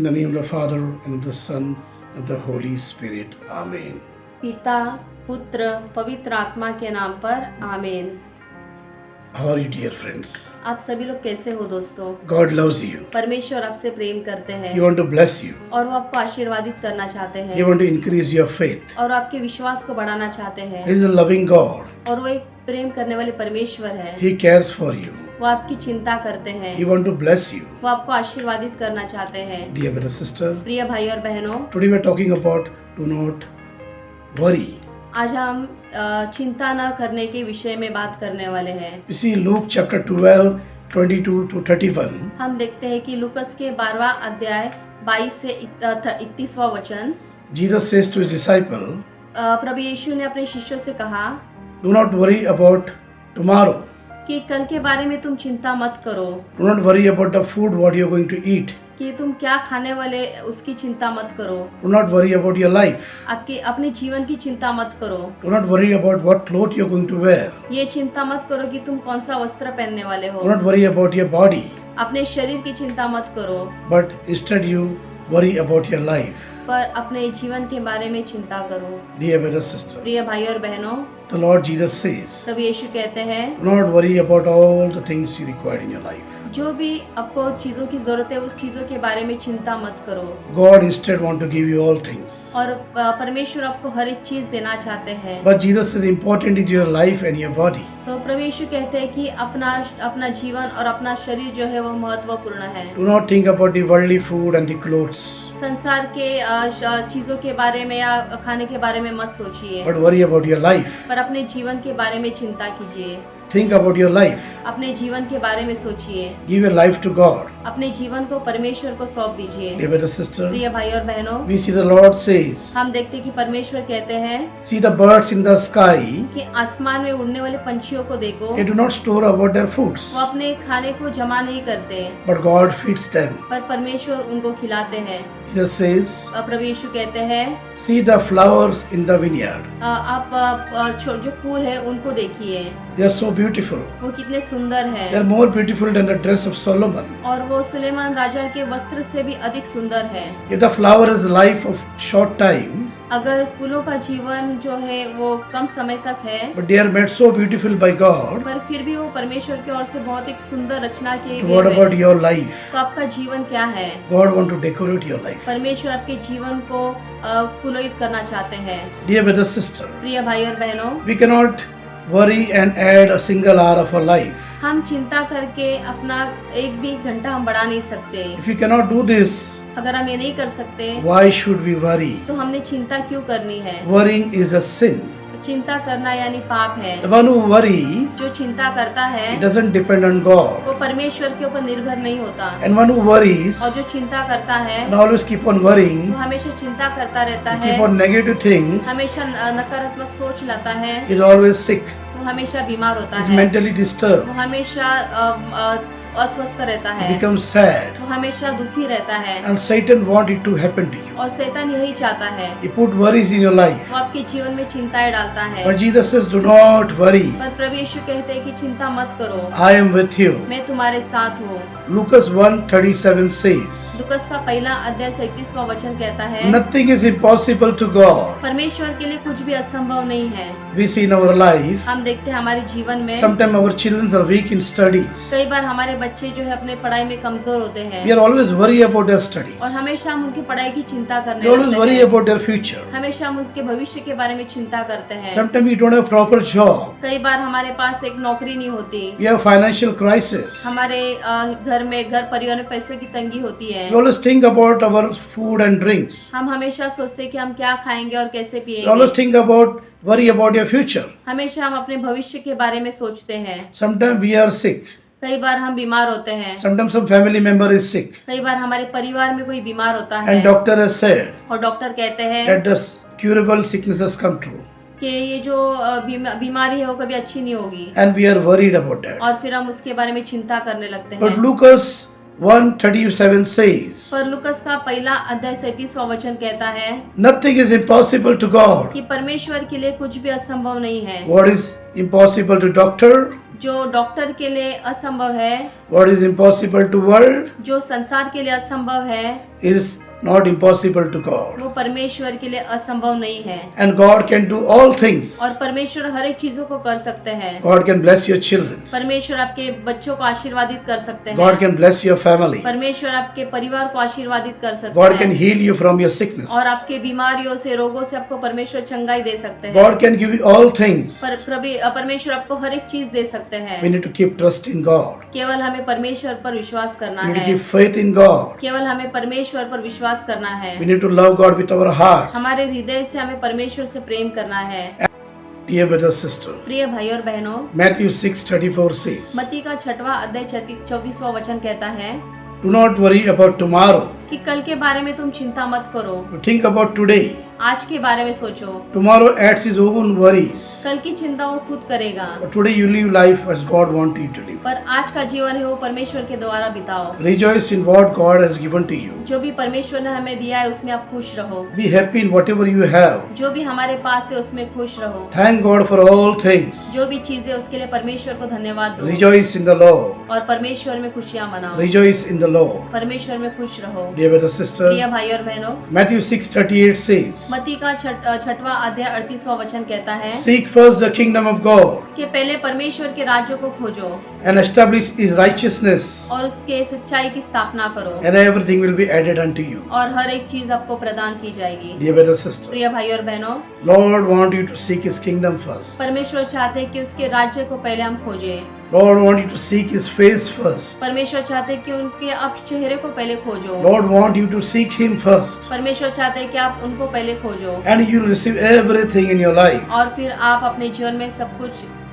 In the name of the Father, and of the Son, and of the Holy Spirit. Amen. पिता पुत्र पवित्र आत्मा के नाम पर आमीन। How are you, dear friends? आप सभी लोग कैसे हो दोस्तों? God loves you. परमेश्वर आपसे प्रेम करते हैं He wants to bless you. और वो आपको आशीर्वादित करना चाहते He हैं wants to increase your faith. और आपके विश्वास को बढ़ाना चाहते He हैं is a loving God. और वो एक प्रेम करने वाले परमेश्वर है। He cares for you. वो आपकी चिंता करते हैं, He wants to bless you. वो आपको आशीर्वादित करना चाहते हैं। Dear brother, sister, प्रिय भाई और बहनों, today we are talking about do not worry. आज हम चिंता न करने के विषय में बात करने वाले हैं। You see Luke chapter 12, 22 to 31. हम देखते हैं कि लूकस के 12वां अध्याय 22 से 31वां वचन, Jesus says to his disciple, प्रभु यीशु ने अपने शिष्यों से कहा do not worry about tomorrow. कि कल के बारे में तुम चिंता मत करो, Do not worry about the food what you are going to eat. कि तुम क्या खाने वाले उसकी चिंता मत करो, Do not worry about your life. आपकी अपने जीवन की चिंता मत करो, Do not worry about what clothes you are going to wear. ये चिंता मत करो कि तुम कौन सा वस्त्र पहनने वाले हो, Do not worry about your body, अपने शरीर की चिंता मत करो, but instead you worry about your life. पर अपने जीवन के बारे में चिंता करो। Dear brother, sister, प्रिय भाई और बहनों, the Lord Jesus says, प्रभु यीशु कहते हैं do not worry about all the things you require in your life. जो भी आपको चीजों की जरूरत है उस चीजों के बारे में चिंता मत करो, God instead want to give you all things. और परमेश्वर आपको हर एक चीज देना चाहते हैं। But Jesus is important in your life and your body. तो प्रभु यीशु कहते हैं कि अपना जीवन और अपना शरीर जो है वो महत्वपूर्ण है। Do not think about the worldly food and the clothes, संसार के चीजों के बारे में या खाने के बारे में मत सोचिए, but worry about your life. पर अपने जीवन के बारे में चिंता कीजिए। Think about your life. अपने जीवन के बारे में सोचिए, Give your life to God. अपने जीवन को परमेश्वर को सौंप दीजिए। Dear brother, sister, प्रिय भाई और बहनों, we see the Lord says, हम देखते हैं कि परमेश्वर कहते हैं see the birds in the sky. कि आसमान में उड़ने वाले पंछियों को देखो, They do not store about their foods, वो अपने खाने को जमा नहीं करते, but God feeds them. पर परमेश्वर उनको खिलाते हैं। Jesus says, प्रभु यीशु कहते हैं see the flowers in the vineyard. आप जो फूल है उनको देखिए, They are so beautiful. वो कितने सुंदर They है are more beautiful than the dress of Solomon. और वो सुलेमान राजा के वस्त्र से भी अधिक सुंदर है। If the flower is life of short time, अगर फूलों का जीवन जो है वो कम समय तक है, but they are made so beautiful by God. पर फिर भी वो परमेश्वर की ओर से बहुत एक सुंदर रचना की What गई about है। your life? तो आपका जीवन क्या है? God want to decorate your life. परमेश्वर आपके जीवन को फुलोहित करना चाहते हैं। Dear brother, sister, प्रिय भाई और बहनों, we cannot worry and add a single hour of our life. हम चिंता करके अपना एक भी घंटा हम बढ़ा नहीं सकते। If we cannot do this, अगर हम ये नहीं कर सकते why should we worry? तो हमने चिंता क्यों करनी है? Worrying is a sin. चिंता करना यानी पाप है। The one who worry, जो चिंता करता है it doesn't depend on God. वो परमेश्वर के ऊपर निर्भर नहीं होता, And one who worries और जो चिंता करता है and always keep on worrying, वो हमेशा चिंता करता रहता है, keep on negative things, हमेशा नकारात्मक सोच लाता है, is always sick, वो हमेशा बीमार होता is है, mentally disturbed, वो हमेशा अस्वस्थ रहता है, becomes sad. वो हमेशा दुखी रहता है, And Satan want it to happen to you. और शैतान यही चाहता है, He put worries in your life. वो आपके जीवन में चिंताएं डालता है। But Jesus says, do not worry. पर प्रभु यीशु कहते हैं कि चिंता मत करो, I am with you. मैं तुम्हारे साथ हूँ। Lucas 1:37 says, लूकस का पहला अध्याय 37वां वचन कहता है nothing is impossible to God. परमेश्वर के लिए कुछ भी असंभव नहीं है। We see in our life, हम देखते हैं हमारे जीवन में sometimes our children are weak in studies. कई बार हमारे बच्चे जो है अपने पढ़ाई में कमजोर होते हैं We are always worried about their studies. और हमेशा हम उनकी पढ़ाई की चिंता We करने always लगते worry हैं। about their future. हमेशा हम उसके भविष्य के बारे में चिंता करते हैं। Sometimes we don't have proper job. कई बार हमारे पास एक नौकरी नहीं होती, We have financial crisis. हमारे घर परिवार में पैसों की तंगी होती है। We always think about our food and drinks. हम हमेशा सोचते हैं कि हम क्या खाएंगे और कैसे We always पिएंगे। think about, worry about your future. हमेशा हम अपने भविष्य के बारे में सोचते हैं। Sometimes we are sick. कई बार हम बीमार होते हैं, Sometimes some family member is sick. कई बार हमारे परिवार में कोई बीमार होता है And doctor has said और डॉक्टर कहते हैं that the curable sicknesses come true. कि ये जो बीमारी है वो कभी अच्छी नहीं होगी, And we are worried about that. और फिर हम उसके बारे में चिंता करने लगते But हैं। Lucas 1:37 says, पर लूकस का पहला अध्याय 37वां वचन कहता है nothing is impossible to God. कि परमेश्वर के लिए कुछ भी असंभव नहीं है। What is impossible to doctor? जो डॉक्टर के लिए असंभव है, what is impossible to world जो संसार के लिए असंभव है, is not impossible to God. वो परमेश्वर के लिए असंभव नहीं है। And God can do all things. और परमेश्वर हर एक चीजों को कर सकते हैं। God can bless your children. परमेश्वर आपके बच्चों को आशीर्वादित कर सकते हैं। God can bless your family. परमेश्वर आपके परिवार को आशीर्वादित कर सकते God हैं। can heal you from your sickness. और आपके बीमारियों से, रोगों से आपको परमेश्वर चंगाई दे सकते हैं। God can give you all things. परमेश्वर आपको हर एक चीज दे सकते हैं। We need to keep trust in God. केवल हमें परमेश्वर पर विश्वास करना We need to है। keep faith in God. केवल हमें परमेश्वर पर विश्वास करना है। We need to love God with our heart. हमारे हृदय से हमें परमेश्वर से प्रेम करना है। Dear brothers, sister, प्रिय भाई और बहनों, Matthew 6:34 says, मत्ती का 6वां अध्याय 24वां वचन कहता है "Do not worry about tomorrow. कि कल के बारे में तुम चिंता मत करो, Think about today. आज के बारे में सोचो। Tomorrow adds his own worries. कल की चिंता वो खुद करेगा, But today you live life as God wants you to live. पर आज का जीवन है वो परमेश्वर के द्वारा बिताओ। Rejoice in what God has given to you. जो भी परमेश्वर ने हमें दिया है उसमें आप खुश रहो। Be happy in whatever you have. जो भी हमारे पास है उसमें खुश रहो। Thank God for all things. जो भी चीजें उसके लिए परमेश्वर को धन्यवाद दो। Rejoice in the Lord. और परमेश्वर में खुशियाँ मनाओ। Rejoice in the Lord. परमेश्वर में खुश रहो। Dear brother, sister, प्रिय भाई और बहनों, Matthew 6:38 says, मत्ती का 6वां अध्याय 38वां वचन कहता है Seek first the kingdom of God कि पहले परमेश्वर के राज्य को खोजो and establish his righteousness, और उसके सच्चाई की स्थापना करो, and everything will be added unto you. और हर एक चीज आपको प्रदान की जाएगी। Dear brother, sister, प्रिय भाई और बहनों, Lord want you to seek his kingdom first. परमेश्वर चाहते हैं कि उसके राज्य को पहले हम खोजें। Lord want you to seek his face first. परमेश्वर चाहते हैं कि उनके आप चेहरे को पहले खोजो। Lord want you to seek him first, परमेश्वर चाहते हैं कि आप उनको पहले खोजो and you will receive everything in your life. और फिर आप अपने जीवन में सब कुछ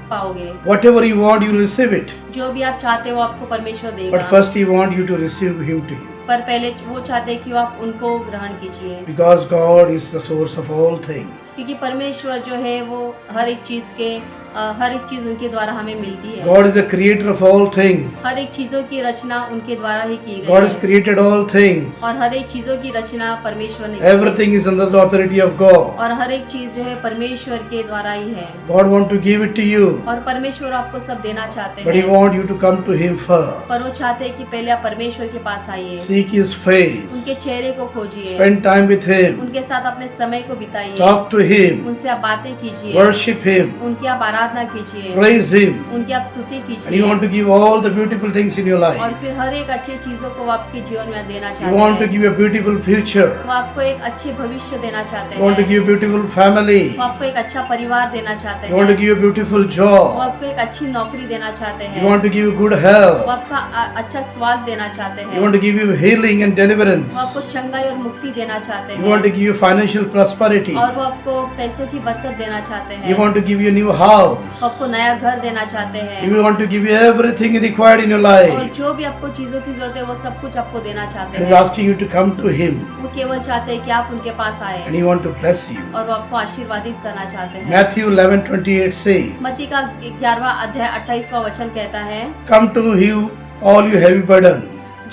पाओगे। Whatever you want, you will receive it. जो भी आप चाहते हो आपको परमेश्वर देगा। But first he want you to receive him to you. पर पहले वो चाहते हैं कि आप उनको ग्रहण कीजिए, Because God is the source of all things. क्योंकि परमेश्वर जो है वो हर एक चीज उनके द्वारा हमें मिलती है। God is the creator of all things. हर एक चीजों की रचना उनके द्वारा ही की गई God has है created all things. और हर एक चीजों की रचना परमेश्वर ने की है। Everything is under the authority of God. और हर एक चीज जो है परमेश्वर के द्वारा ही है। God want to give it to you, और परमेश्वर आपको सब देना चाहते but He हैं, want you to come to Him पर first. वो चाहते हैं कि पहले आप परमेश्वर के पास आइए, Seek His उनके face. चेहरे को खोजिए, Spend time with Him. उनके साथ अपने समय को बिताइए, Talk to Him. उनसे आप बातें कीजिए, Worship Him. उनकी आप आराधना कीजिए, Praise Him. उनकी आप स्तुति And He कीजिए, want to give all the beautiful things in your और life. फिर हर एक अच्छी चीजों को वो आपके जीवन में देना He चाहते want to हैं। give you a beautiful future. वो आपको एक अच्छे भविष्य देना चाहते He want to हैं, give you a beautiful family. वो आपको एक अच्छा परिवार देना चाहते He want to हैं, give you a beautiful वो job. आपको एक अच्छी नौकरी देना चाहते He हैं, want to give you good वो health. आपका अच्छा स्वास्थ्य देना चाहते He हैं, want to give you healing and deliverance. वो आपको चंगाई और मुक्ति देना चाहते He want to हैं, give you financial prosperity. और वो आपको पैसों की बरकत देना चाहते He हैं, want to give you a new वो house. आपको नया घर देना चाहते He हैं, want to give you everything required in your और life. जो भी आपको चीजों की जरूरत है वो सब कुछ आपको देना चाहते And He's हैं। asking you to come to Him. वो केवल चाहते हैं कि आप उनके पास And आए He want to bless you. और वो आपको आशीर्वादित करना चाहते हैं। Matthew 11:28 says, मत्ती का 11वां अध्याय 28वां वचन कहता है, Come to Him, all you heavy burden.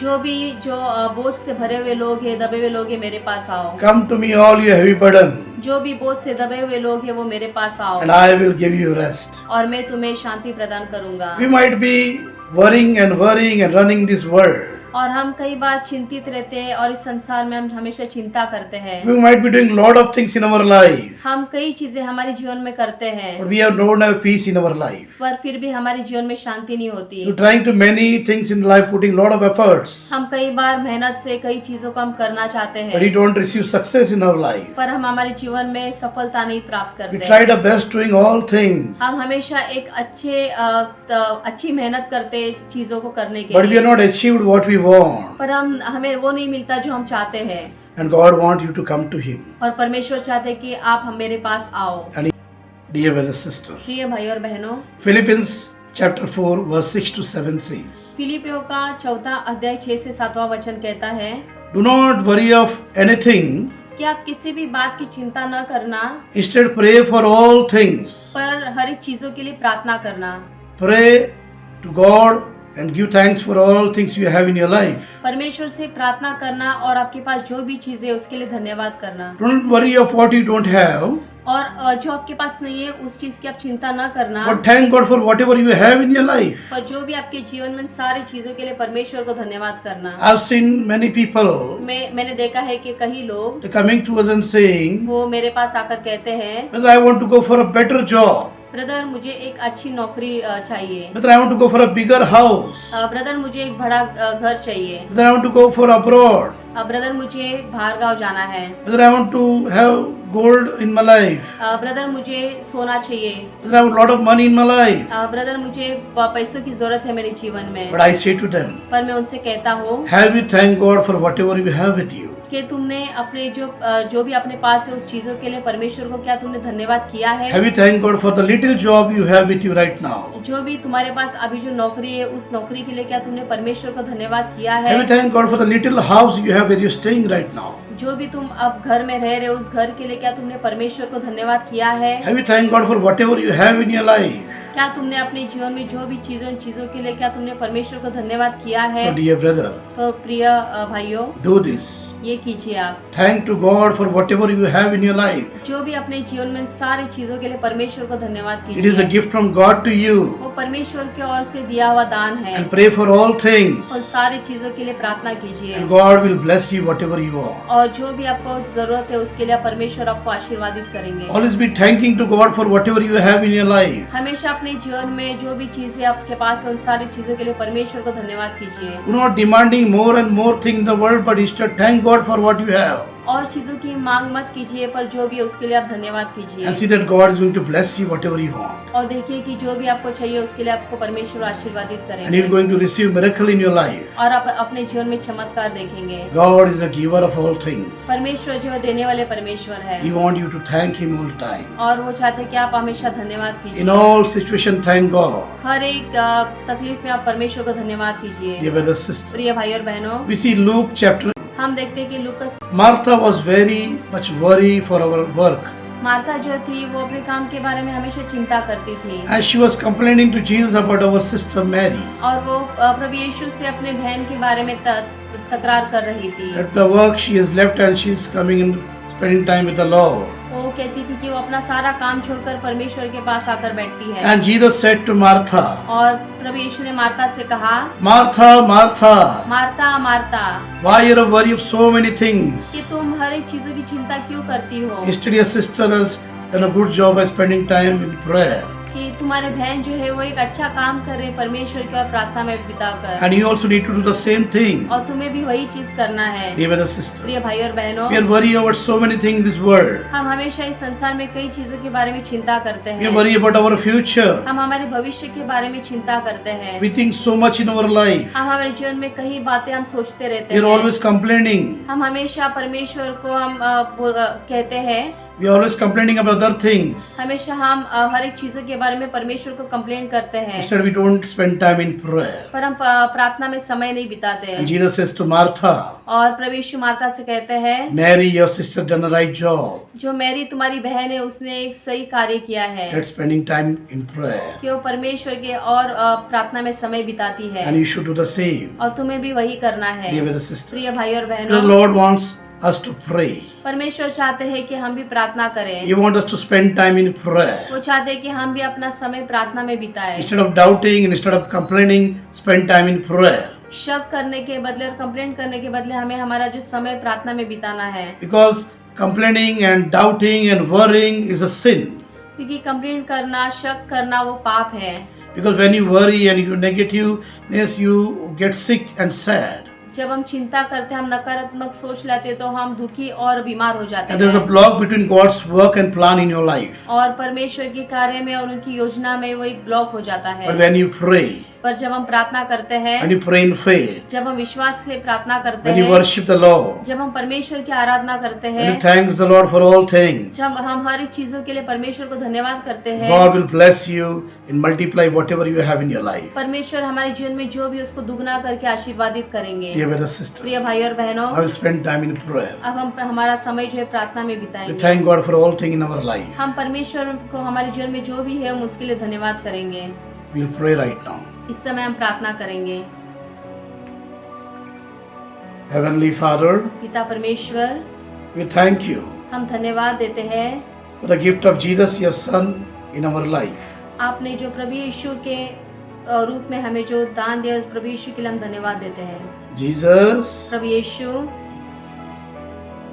जो बोझ से भरे हुए लोग हैं, दबे हुए लोग हैं, मेरे पास आओ। Come to me, all you heavy burden, जो भी बोझ से दबे हुए लोग हैं वो मेरे पास आओ and I will give you rest. और मैं तुम्हें शांति प्रदान करूंगा। We might be worrying and running this world. और हम कई बार चिंतित रहते हैं और इस संसार में हम हमेशा चिंता करते हैं। We might be doing lot of things in our life, हम कई चीजें हमारे जीवन में करते हैं, but we don't have peace in our life. पर फिर भी हमारे जीवन में शांति नहीं होती। You're trying to many things in life, putting lot of efforts, हम कई बार मेहनत से कई चीजों को हम करना चाहते but you हैं, don't receive success in our life. पर हम हमारे जीवन में सफलता नहीं प्राप्त We करते tried हैं। our best doing all things, हम हमेशा एक अच्छी मेहनत करते चीजों को करने के but we लिए, have not achieved what we want. पर हमें वो नहीं मिलता जो हम चाहते हैं। And God wants you to come to Him. और परमेश्वर चाहते हैं कि आप हम मेरे पास आओ। Dear brother, sister, प्रिय भाई और बहनों, Philippians chapter 4 verse 6 to 7 says, फिलिपियों का 4वां अध्याय 6 से 7वां वचन कहता है, Do not worry of anything, कि आप किसी भी बात की चिंता न करना, instead pray for all things. पर हर एक चीजों के लिए प्रार्थना करना। Pray to God and give thanks for all things you have in your life. परमेश्वर से प्रार्थना करना और आपके पास जो भी चीजें है उसके लिए धन्यवाद करना। Don't worry of what you don't have, और जो आपके पास नहीं है उस चीज की आप चिंता न करना, but thank God for whatever you have in your life. पर जो भी आपके जीवन में सारी चीजों के लिए परमेश्वर को धन्यवाद करना। I've seen many people मैंने देखा है कि कई लोग they're coming to us and saying, वो मेरे पास आकर कहते हैं, "Brother, I want to go for a better job. Brother मुझे एक अच्छी नौकरी चाहिए, Brother, I want to go for a bigger house. Brother मुझे एक बड़ा घर चाहिए, Brother, I want to go for abroad. Brother मुझे बाहर गाँव जाना है, Brother, I want to have gold in my life. Brother मुझे सोना चाहिए, Brother, I have a lot of money in my life." Brother मुझे पैसों की जरूरत है मेरे जीवन में। But I say to them, पर मैं उनसे कहता हूँ have you thank God for whatever you have with you? कि तुमने अपने जो भी अपने पास है उस चीजों के लिए परमेश्वर को क्या तुमने धन्यवाद किया है? Have you thank God for the little job you have with you right now? जो भी तुम्हारे पास अभी जो नौकरी है उस नौकरी के लिए क्या तुमने परमेश्वर को धन्यवाद किया है? Have you thank God for the little house you have where you're staying right now? जो भी तुम अब घर में रह रहे हो उस घर के लिए क्या तुमने परमेश्वर को धन्यवाद किया है? Have you thank God for whatever you have in your life? क्या तुमने अपने जीवन में जो भी चीजों के लिए क्या तुमने परमेश्वर को धन्यवाद किया है? So dear brother, तो प्रिय भाइयों, do this. ये कीजिए आप। Thank to God for whatever you have in your life. जो भी अपने जीवन में सारी चीजों के लिए परमेश्वर को धन्यवाद It is a कीजिए। gift from God to you. वो परमेश्वर की ओर से दिया हुआ दान है And pray for all और things. सारी चीजों के लिए प्रार्थना कीजिए And God will bless you whatever you want. और जो भी आपको जरूरत है उसके लिए परमेश्वर आपको आशीर्वादित करेंगे। Always be thanking to God for whatever you have in your life. हमेशा अपने जीवन में जो भी चीजें आपके पास है उन सारी चीजों के लिए परमेश्वर को धन्यवाद कीजिए। Do not demanding more and more things in the world, but instead thank God for what you have. और चीजों की मांग मत कीजिए, पर जो भी है उसके लिए आप धन्यवाद And कीजिए see that God is going to bless you whatever you want. और देखिए कि जो भी आपको चाहिए उसके लिए आपको परमेश्वर आशीर्वादित And करेंगे you're going to receive miracle in your life. और आप अपने जीवन में चमत्कार देखेंगे। God is a giver of all things. परमेश्वर जो है देने वाले परमेश्वर है He wants you to thank Him all the time. और वो चाहते हैं कि आप हमेशा धन्यवाद In कीजिए। all situation, thank God. हर एक तकलीफ में आप परमेश्वर को धन्यवाद कीजिए। Dear brothers and sisters, प्रिय भाई और बहनों, we see Luke chapter. हम देखते हैं कि लूकस Martha was very much worried for our work. Martha जो थी वो अपने काम के बारे में हमेशा चिंता करती थी As she was complaining to Jesus about our sister Mary. और वो प्रभु यीशु से अपने बहन के बारे में तकरार कर रही थी। At the work she is left and she is coming and spending time with the Lord. वो कहती थी कि वो अपना सारा काम छोड़कर परमेश्वर के पास आकर बैठती है And Jesus said to Martha, और प्रभु यीशु ने मार्था से कहा, Martha, Martha, Martha Martha, why are you worried of so many things? कि तुम हर एक चीजों की चिंता क्यों करती हो? Yesterday your sister has done a good job by spending time in prayer. कि तुम्हारे बहन जो है वो एक अच्छा काम कर रहे हैं परमेश्वर की और प्रार्थना में बिताकर, And you also need to do the same thing. और तुम्हें भी वही चीज करना है। Dear brothers and sisters, प्रिय भाई और बहनों, we are worried about so many things in this world. हम हमेशा इस संसार में कई चीजों के बारे में चिंता करते We are हैं। worried about our future. हम हमारे भविष्य के बारे में चिंता करते हैं। We think so much in our life. हम हमारे जीवन में कई बातें हम सोचते रहते We are हैं। always complaining. हम हमेशा परमेश्वर को हम कहते हैं, We are always complaining about other things. हमेशा हम हर एक चीजों के बारे में परमेश्वर को कंप्लेन करते हैं, Instead, we don't spend time in prayer. पर हम प्रार्थना में समय नहीं बिताते And हैं। Jesus says to Martha, और प्रभु यीशु मार्था से कहते हैं, Mary, your sister done a right job. जो मैरी तुम्हारी बहन है उसने एक सही कार्य किया है That's spending time in prayer. कि वो परमेश्वर के और प्रार्थना में समय बिताती है, And you should do the same. और तुम्हें भी वही करना है। Dear brothers and sisters, प्रिय भाई और the बहनों, Lord wants us to pray. परमेश्वर चाहते हैं कि हम भी प्रार्थना करें। He wants us to spend time in prayer. वो चाहते हैं कि हम भी अपना समय प्रार्थना में बिताएं। Instead of doubting, instead of complaining, spend time in prayer. शक करने के बदले और कंप्लेंट करने के बदले हमें हमारा जो समय प्रार्थना में बिताना है, Because complaining and doubting and worrying is a sin. क्योंकि कंप्लेंट करना, शक करना वो पाप है। Because when you worry and you negativeness, you get sick and sad. जब हम चिंता करते हैं, हम नकारात्मक सोच लेते हैं, तो हम दुखी और बीमार हो जाते And there's a हैं। block between God's work and plan in your life. और परमेश्वर के कार्य में और उनकी योजना में वो एक ब्लॉक हो जाता है। But when you pray, पर जब हम प्रार्थना करते हैं, and you pray in faith, जब हम विश्वास से प्रार्थना करते when you हैं, worship the Lord, जब हम परमेश्वर की आराधना करते when हैं, you thank the Lord for all things, जब हम हर एक चीजों के लिए परमेश्वर को धन्यवाद करते हैं, God will bless you and multiply whatever you have in your life. परमेश्वर हमारे जीवन में जो भी उसको दुगना करके आशीर्वादित करेंगे। Dear brothers and sisters, प्रिय भाई और बहनों, I will spend time in prayer. अब हम हमारा समय जो है प्रार्थना में We बिताएंगे। thank God for all things in our life. हम परमेश्वर को हमारे जीवन में जो भी है हम उसके लिए धन्यवाद करेंगे। We'll pray right now. इस समय हम प्रार्थना करेंगे। Heavenly Father, पिता परमेश्वर, we thank you हम धन्यवाद देते हैं for the gift of Jesus, your Son, in our life. आपने जो प्रभु यीशु के रूप में हमें जो दान दिया उस प्रभु यीशु के लिए हम धन्यवाद देते हैं। Jesus, Prabhu Yeshu,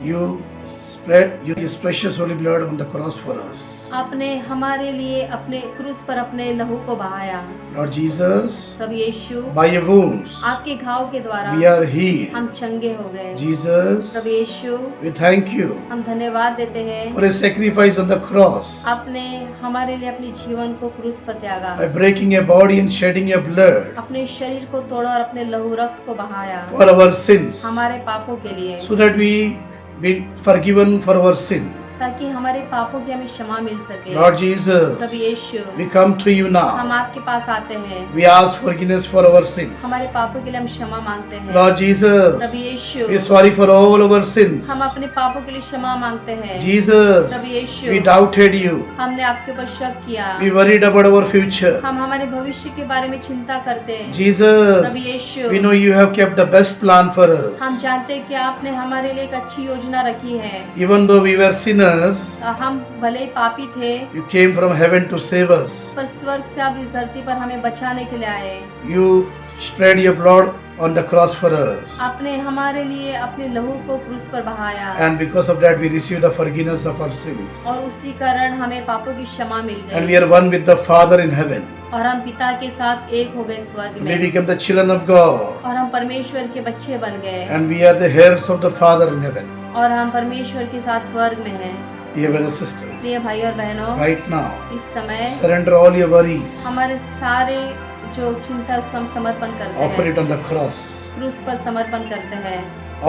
you spread your precious holy blood on the cross for us. आपने हमारे लिए अपने क्रूस पर अपने लहू को बहाया। Lord Jesus, Prabhu Yeshu, by your wounds, आपके घाव के द्वारा we are healed. हम चंगे हो गए। Jesus, Prabhu Yeshu, we thank you हम धन्यवाद देते हैं for a sacrifice on the cross. आपने हमारे लिए अपने जीवन को क्रूस पर त्यागा, By breaking your body and shedding your blood अपने शरीर को तोड़ा और अपने लहू रक्त को बहाया for our sins, हमारे पापों के लिए, so that we be forgiven for our sin. ताकि हमारे पापों की हमें क्षमा मिल सके। Lord Prabhu Jesus, Yeshu, we come to you हम now. आपके पास आते हैं, We ask forgiveness for our sins. हमारे पापों के लिए हम क्षमा मांगते हैं। Lord Prabhu Jesus, Yeshu, we are sorry for all our sins. हम अपने पापों के लिए क्षमा मांगते हैं। प्रभु Jesus, Yeshu, we doubted you. हमने आपके ऊपर शक किया, We worried about our future. हम हमारे भविष्य के बारे में चिंता करते हैं। प्रभु Jesus, Yeshu, we know you have kept the best plan for हम us. जानते हैं कि आपने हमारे लिए एक अच्छी योजना रखी है। Even though we were sinners, हम भले ही पापी थे, you came from heaven to save us. पर स्वर्ग से आप इस धरती पर हमें बचाने के लिए आए। You spread your blood on the cross for us. आपने हमारे लिए अपने लहू को क्रूस पर बहाया And because of that, we received the forgiveness of our sins. और उसी कारण हमें पापों की क्षमा मिल And we गई are one with the Father in heaven. और हम पिता के साथ एक हो गए स्वर्ग We में became the children of God. और हम परमेश्वर के बच्चे बन गए And we are the heirs of the Father in heaven. और हम परमेश्वर के साथ स्वर्ग में हैं। Dear brother and sister, प्रिय भाई और बहनों, right now, इस समय surrender all your worries. हमारे सारे जो चिंता है उसको हम समर्पण करते Offer हैं, it on the cross. क्रूस पर समर्पण करते हैं।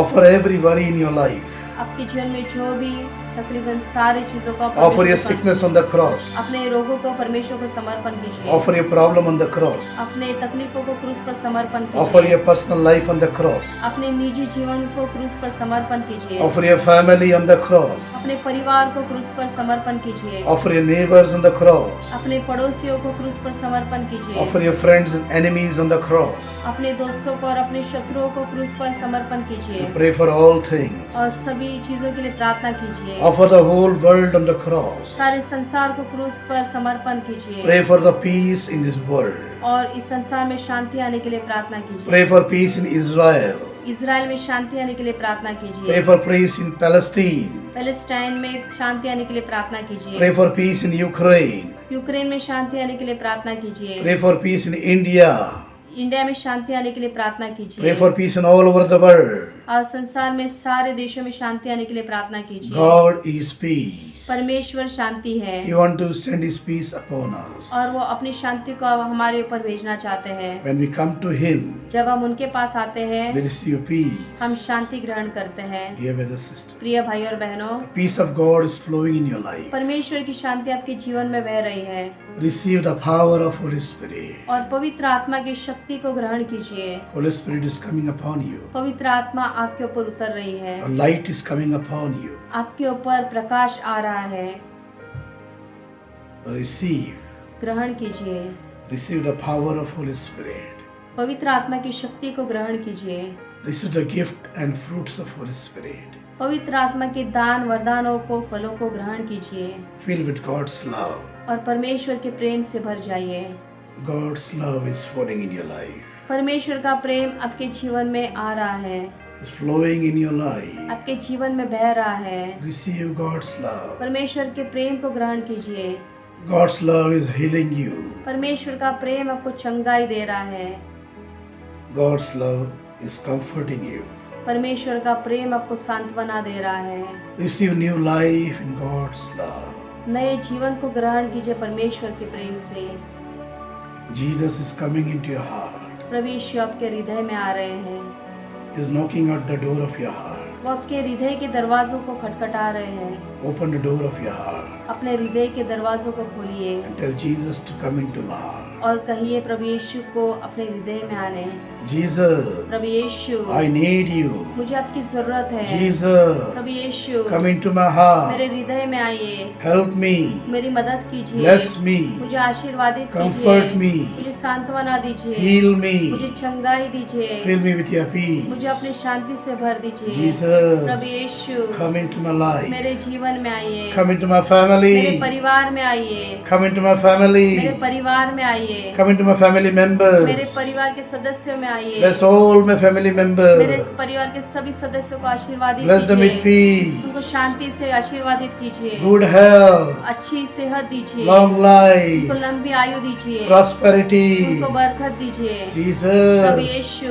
Offer every worry in your life. आपके जीवन में जो भी तकरीबन सारी चीजों को Offer your परमेश्वर sickness on the cross. अपने रोगों को परमेश्वर को समर्पण कीजिए, Offer your problem on the cross. अपने तकलीफों को क्रूस पर समर्पण Offer कीजिए, your personal life on the cross. अपने निजी जीवन को क्रूस पर समर्पण कीजिए, Offer your family on the cross. अपने परिवार को क्रूस पर समर्पण कीजिए, Offer your neighbors on the cross. अपने पड़ोसियों को क्रूस पर समर्पण कीजिए, Offer your friends and enemies on the cross. अपने दोस्तों को और अपने शत्रुओं को क्रूस पर समर्पण कीजिए Pray for all things. और सभी चीजों के लिए प्रार्थना कीजिए। Offer the whole world on the cross. सारे संसार को क्रूस पर समर्पण कीजिए Pray for the peace in this world. और इस संसार में शांति आने के लिए प्रार्थना कीजिए। Pray for peace in Israel. Israel में शांति आने के लिए प्रार्थना Pray कीजिए, for peace in Palestine. Palestine में शांति आने के लिए प्रार्थना कीजिए, Pray for peace in Ukraine. Ukraine में शांति आने के लिए प्रार्थना कीजिए, Pray for peace in India. India में शांति आने के लिए प्रार्थना Pray कीजिए for peace in all over the world. और संसार में सारे देशों में शांति आने के लिए प्रार्थना कीजिए। God is peace. परमेश्वर शांति है He wants to send His peace upon us. और वो अपनी शांति को अब हमारे ऊपर भेजना चाहते हैं। When we come to Him, जब हम उनके पास आते हैं, we receive peace. हम शांति ग्रहण करते हैं। Dear brother, sister, प्रिय भाई और बहनों, the peace of God is flowing in your life. परमेश्वर की शांति आपके जीवन में बह रही है Receive the power of Holy Spirit. और पवित्र आत्मा की शक्ति को ग्रहण कीजिए। Holy Spirit is coming upon you. पवित्र आत्मा आपके ऊपर उतर रही है, A light is coming upon you. आपके ऊपर प्रकाश आ रहा है। Receive. ग्रहण कीजिए, Receive the power of Holy Spirit. पवित्र आत्मा की शक्ति को ग्रहण कीजिए। Receive the gift and fruits of Holy Spirit. पवित्र आत्मा के दान वरदानों को फलों को ग्रहण कीजिए Fill with God's love. और परमेश्वर के प्रेम से भर जाइए। God's love is flowing in your life. परमेश्वर का प्रेम आपके जीवन में आ रहा है, It's flowing in your life. आपके जीवन में बह रहा है। Receive God's love. परमेश्वर के प्रेम को ग्रहण कीजिए। God's love is healing you. परमेश्वर का प्रेम आपको चंगाई दे रहा है। God's love is comforting you. परमेश्वर का प्रेम आपको सांत्वना दे रहा है। Receive new life in God's love. नए जीवन को ग्रहण कीजिए परमेश्वर के प्रेम से। Jesus is coming into your heart. प्रभु यीशु आपके हृदय में आ रहे हैं, He is knocking at the door of your heart. वो आपके हृदय के दरवाजों को खटखटा रहे हैं। Open the door of your heart अपने हृदय के दरवाजों को खोलिए and tell Jesus to come into my heart. और कहिए प्रभु यीशु को अपने हृदय में आने। Jesus, Prabhu Yeshu, I need you. मुझे आपकी जरूरत है। Jesus, Prabhu Yeshu, come into my heart. मेरे हृदय में आइए, Help me. मेरी मदद कीजिए, Bless me. मुझे आशीर्वादित Comfort me. कीजिए, मुझे सांत्वना दीजिए, Heal me. मुझे चंगाई दीजिए, Fill me with your peace. मुझे अपनी शांति से भर दीजिए। Jesus, Prabhu Yeshu, come into my life. मेरे जीवन में आइए, Come into my मेरे family. परिवार में आइए, Come into my मेरे family. परिवार में आइए, Come into my family मेरे members. परिवार के सदस्यों में आइए, Bless all my family मेरे members. इस परिवार के सभी सदस्यों को आशीर्वादित Bless them with कीजिए, peace, उनको शांति से आशीर्वादित कीजिए, good health, अच्छी सेहत दीजिए, long उनको life, लंबी आयु दीजिए, prosperity. उनको बरकत दीजिए। प्रभु Jesus, Yeshu,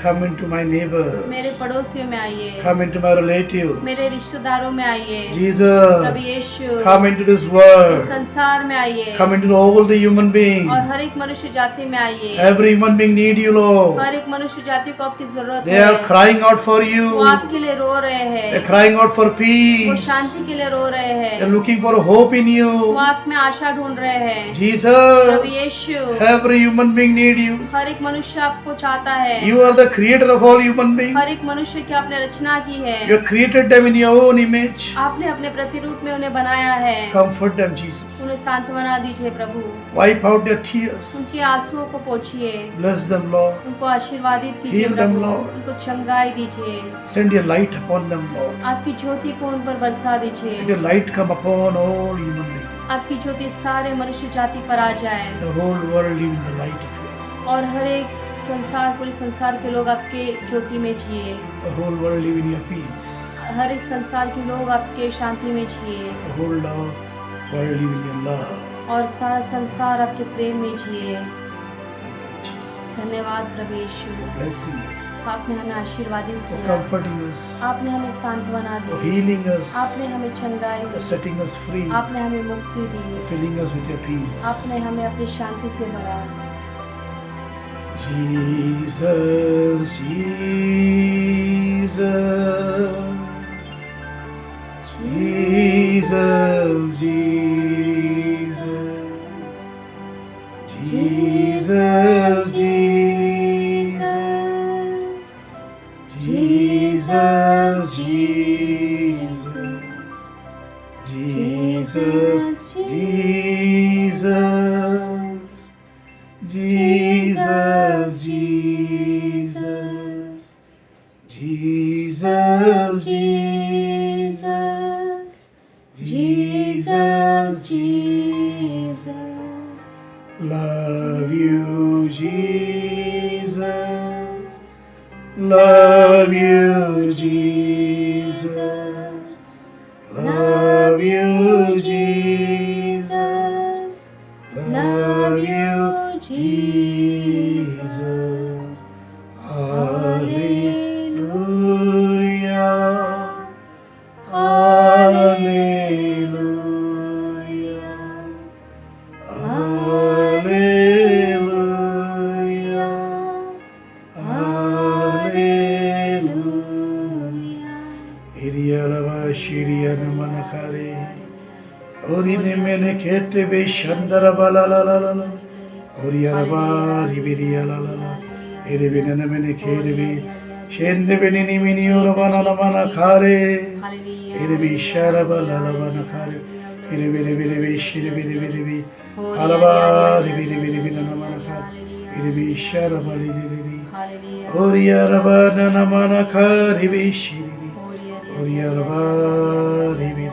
come into my neighbors. मेरे पड़ोसियों में आइए, Come into my relatives. मेरे रिश्तेदारों में आइए। प्रभु Jesus, Yeshu, come into this इस world. संसार में आइए, Come into all the human beings. और हर एक मनुष्य जाति में आइए। Every human being need you, Lord. हर एक मनुष्य जाति को आपकी जरूरत They है। are crying out for वो you. आपके लिए रो रहे They're हैं, crying out for वो peace. शांति के लिए रो रहे They're हैं, looking for hope in वो you. आप में आशा ढूंढ रहे हैं। प्रभु Jesus, Yeshu, every human being need you. हर एक मनुष्य आपको चाहता है। You are the creator of all human beings. हर एक मनुष्य की आपने रचना की है, You have created them in your own image. आपने अपने प्रतिरूप में उन्हें बनाया है। Comfort them, Jesus. उन्हें सांत्वना दीजिए प्रभु, Wipe out their tears. उनके आंसुओं को पोंछिए, Bless them, Lord. उनको आशीर्वादित कीजिए Heal them, प्रभु, Lord. उनको चंगाई दीजिए, Send your light upon them, Lord. आपकी ज्योति को उन पर बरसा Let दीजिए, your light come upon all human beings. आपकी ज्योति सारे मनुष्य जाति पर आ जाए, The whole world live in the light of your light. और हर एक संसार, पूरे संसार के लोग आपके ज्योति में जिए, The whole world live in your peace. हर एक संसार के लोग आपके शांति में जिए, The whole world live in your love. और सारा संसार आपके प्रेम में जिए। Thank you, Jesus. धन्यवाद प्रभु यीशु, For blessing us, आपने हमें आशीर्वादित for किया, comforting us, आपने हमें सांत्वना for दी, healing us, आपने हमें चंगाई for the, setting us free, आपने हमें मुक्ति दी, for filling us with your peace. आपने हमें अपनी शांति से भरा। Jesus, Jesus, Jesus, Jesus, Jesus, Jesus, Jesus, Jesus, Jesus, Jesus, Jesus, Jesus, Jesus, Jesus. Love you, Jesus. Love you, Jesus. Love you, Jesus. Love you, Jesus. Hallelujah. Hallelujah. Hallelujah. Hallelujah. Iriyalava shiriyana manakare. Orine mene kete be shandara balalalala. Oriyalava ribiriyalala. Iribinana mene kerebe. Shende benini mini urabana manakare. Hallelujah, Iribi sharaba lalabana kare. Iribi shiribi. Alaba ribi nanamana kare. Iribi sharaba lili. Hallelujah, Oriyaraba nanamana kare ribi shiri. होरिया, Oriyaraba ribi.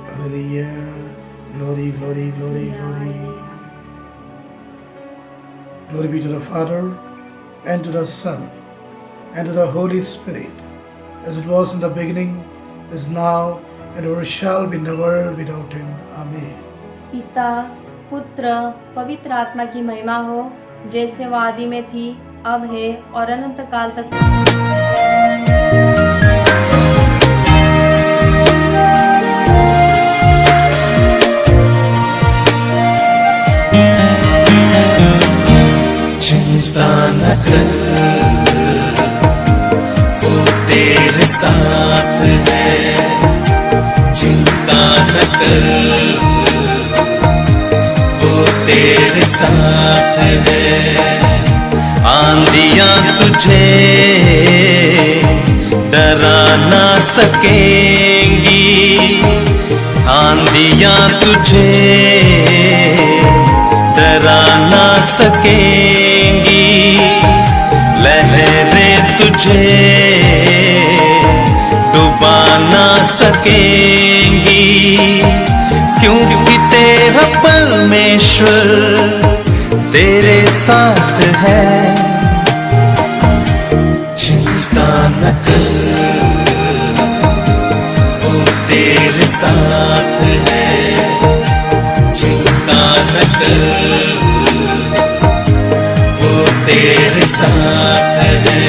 Hallelujah. Glory, glory, glory, glory. Glory be to the Father, and to the Son, and to the Holy Spirit, as it was in the beginning, is now, and ever shall be in the world without end. Amen. पिता, पुत्र, पवित्र आत्मा की महिमा हो, जैसे वो आदि में थी, अब है और अनंत काल तक। चिंता न कर, वो तेरे साथ है। चिंता न कर, वो तेरे साथ है। आंधियां तुझे डरा ना सकेंगी, आंधियां तुझे डरा ना सकेंगी, लहरें तुझे डुबा ना सकेंगी, क्योंकि तेरा परमेश्वर तेरे साथ है। चिंता न कर, वो तेरे साथ है। चिंता न कर, वो तेरे साथ है।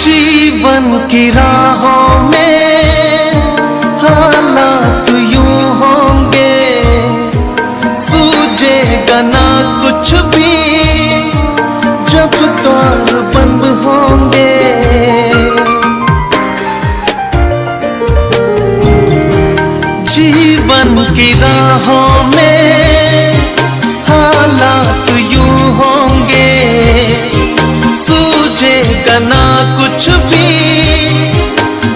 जीवन की राहों में हालात यूं होंगे, सूझेगा ना कुछ भी जब द्वार बंद होंगे। जीवन की राहों में हालात यूं होंगे, सूझेगा ना कुछ भी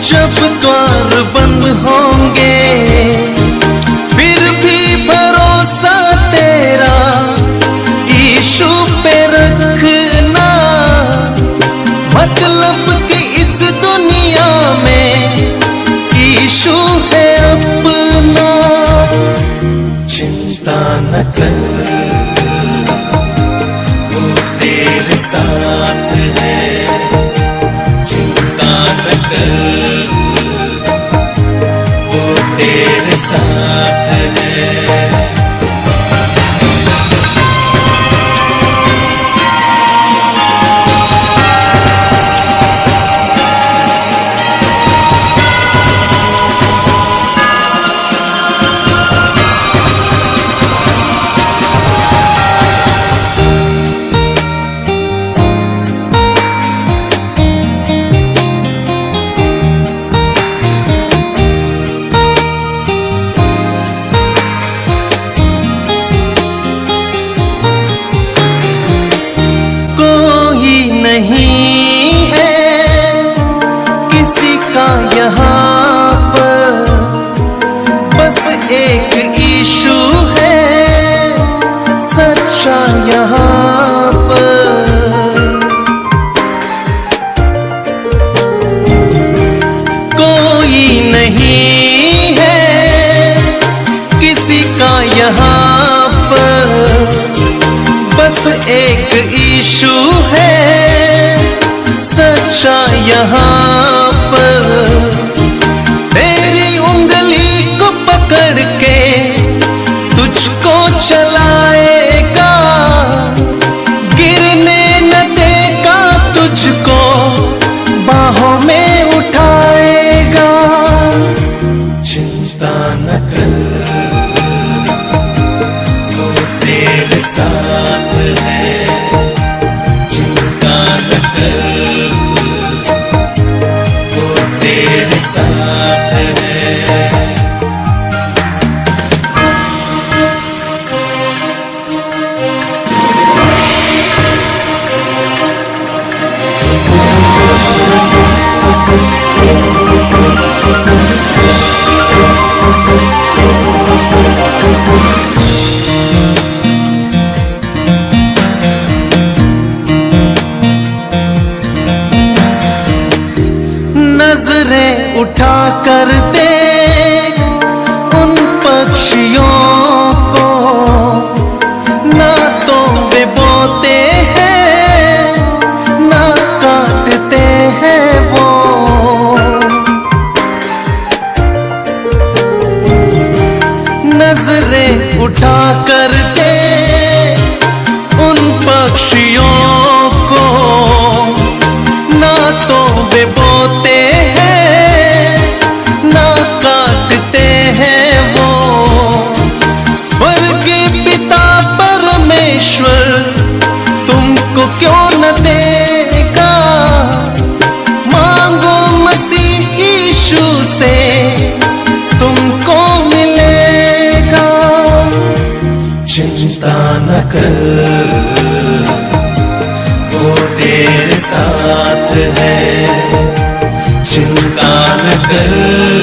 जब द्वार बंद होंगे। फिर भी भरोसा तेरा यीशु पे रखना, मतलब कि इस दुनिया में यीशु है अपना। चिंता न कर, वो तेरे साथ है। चिंता न कर, वो तेरे साथ है। नहीं है किसी का यहाँ पर, बस एक यीशु है सच्चा यहाँ पर। कोई नहीं है किसी का यहाँ पर, बस एक यीशु है सच्चा यहाँ पर। तेरी उंगली को पकड़ के तुझको चलाएगा, गिरने न देगा तुझको, बाहों में उठाएगा। चिंता न कर, वो तेरे साथ है। चिंता न कर, वो तेरे साथ है। नजरें उठा कर देख उन पक्षियों को, ना तो वे बोते हैं ना काटते हैं वो। नजरें उठा कर देख साथ है, चिंता न कर